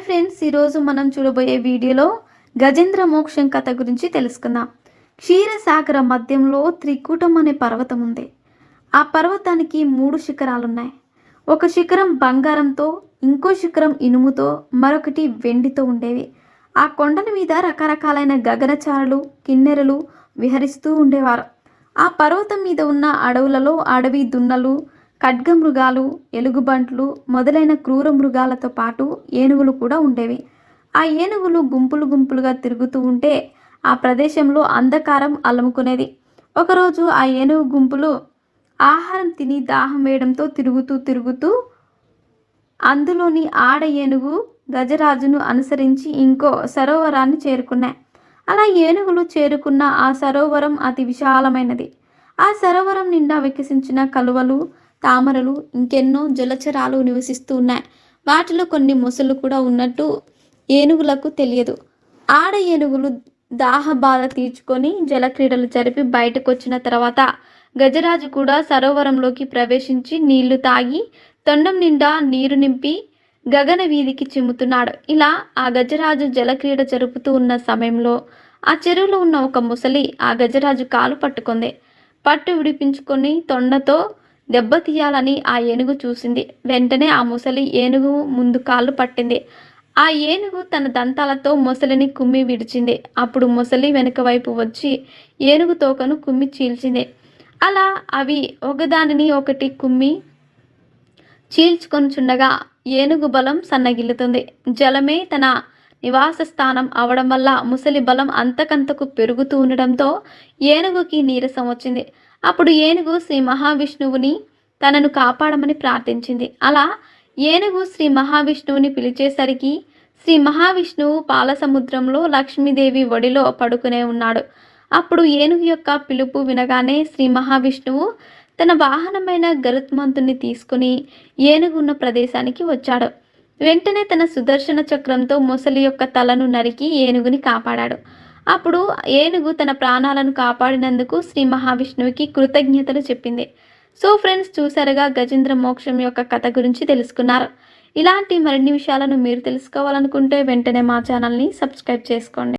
Friends, ఈరోజు మనం చూడబోయే వీడియోలో గజేంద్ర మోక్షం కథ గురించి తెలుసుకుందాం. క్షీరసాగర మధ్యంలో త్రికూటం అనే పర్వతం ఉంది. ఆ పర్వతానికి 3 శిఖరాలున్నాయి. ఒక శిఖరం బంగారంతో, ఇంకో శిఖరం ఇనుముతో, మరొకటి వెండితో ఉండేవి. ఆ కొండల మీద రకరకాలైన గగనచారులు, కిన్నెరలు విహరిస్తూ ఉండేవారు. ఆ పర్వతం మీద ఉన్న అడవులలో అడవి దున్నలు, ఖడ్గమృగాలు, ఎలుగుబంట్లు మొదలైన క్రూర మృగాలతో పాటు ఏనుగులు కూడా ఉండేవి. ఆ ఏనుగులు గుంపులు గుంపులుగా తిరుగుతూ ఉంటే ఆ ప్రదేశంలో అంధకారం అలముకునేది. ఒకరోజు ఆ ఏనుగు గుంపులు ఆహారం తిని దాహం వేయడంతో తిరుగుతూ అందులోని ఆడ ఏనుగు గజరాజును అనుసరించి ఇంకో సరోవరాన్ని చేరుకున్నాయి. అలా ఏనుగులు చేరుకున్న ఆ సరోవరం అతి విశాలమైనది. ఆ సరోవరం నిండా వికసించిన కలువలు, తామరలు, ఇంకెన్నో జలచరాలు నివసిస్తూ ఉన్నాయి. వాటిలో కొన్ని మొసళ్ళు కూడా ఉన్నట్టు ఏనుగులకు తెలియదు. ఆడ ఏనుగులు దాహ బాధ తీర్చుకొని జలక్రీడలు జరిపి బయటకు వచ్చిన తర్వాత గజరాజు కూడా సరోవరంలోకి ప్రవేశించి నీళ్లు తాగి తొండం నిండా నీరు నింపి గగన వీధికి చిమ్ముతున్నాడు. ఇలా ఆ గజరాజు జలక్రీడ జరుపుతూ ఉన్న సమయంలో ఆ చెరువులో ఉన్న ఒక ముసలి ఆ గజరాజు కాలు పట్టుకుంది. పట్టు విడిపించుకొని తొండతో దెబ్బతీయాలని ఆ ఏనుగు చూసింది. వెంటనే ఆ ముసలి ఏనుగు ముందు కాళ్ళు పట్టింది. ఆ ఏనుగు తన దంతాలతో మొసలిని కుమ్మి విడిచింది. అప్పుడు మొసలి వెనుక వైపు వచ్చి ఏనుగు తోకను కుమ్మి చీల్చింది. అలా అవి ఒకదానిని ఒకటి కుమ్మి చీల్చుకొనిచుండగా ఏనుగు బలం సన్నగిల్లుతుంది. జలమే తన నివాస స్థానం అవడం వల్ల ముసలి బలం అంతకంతకు పెరుగుతూ ఉండడంతో ఏనుగుకి నీరసం వచ్చింది. అప్పుడు ఏనుగు శ్రీ మహావిష్ణువుని తనను కాపాడమని ప్రార్థించింది. అలా ఏనుగు శ్రీ మహావిష్ణువుని పిలిచేసరికి శ్రీ మహావిష్ణువు పాలసముద్రంలో లక్ష్మీదేవి ఒడిలో పడుకునే ఉన్నాడు. అప్పుడు ఏనుగు యొక్క పిలుపు వినగానే శ్రీ మహావిష్ణువు తన వాహనమైన గరుత్మంతుని తీసుకుని ఏనుగు ఉన్న ప్రదేశానికి వచ్చాడు. వెంటనే తన సుదర్శన చక్రంతో మొసలి యొక్క తలను నరికి ఏనుగుని కాపాడాడు. అప్పుడు ఏనుగు తన ప్రాణాలను కాపాడినందుకు శ్రీ మహావిష్ణువుకి కృతజ్ఞతలు చెప్పింది. సో ఫ్రెండ్స్, చూసారుగా గజేంద్ర మోక్షం యొక్క కథ గురించి తెలుసుకున్నారు. ఇలాంటి మరిన్ని విషయాలను మీరు తెలుసుకోవాలనుకుంటే వెంటనే మా ఛానల్ని సబ్స్క్రైబ్ చేసుకోండి.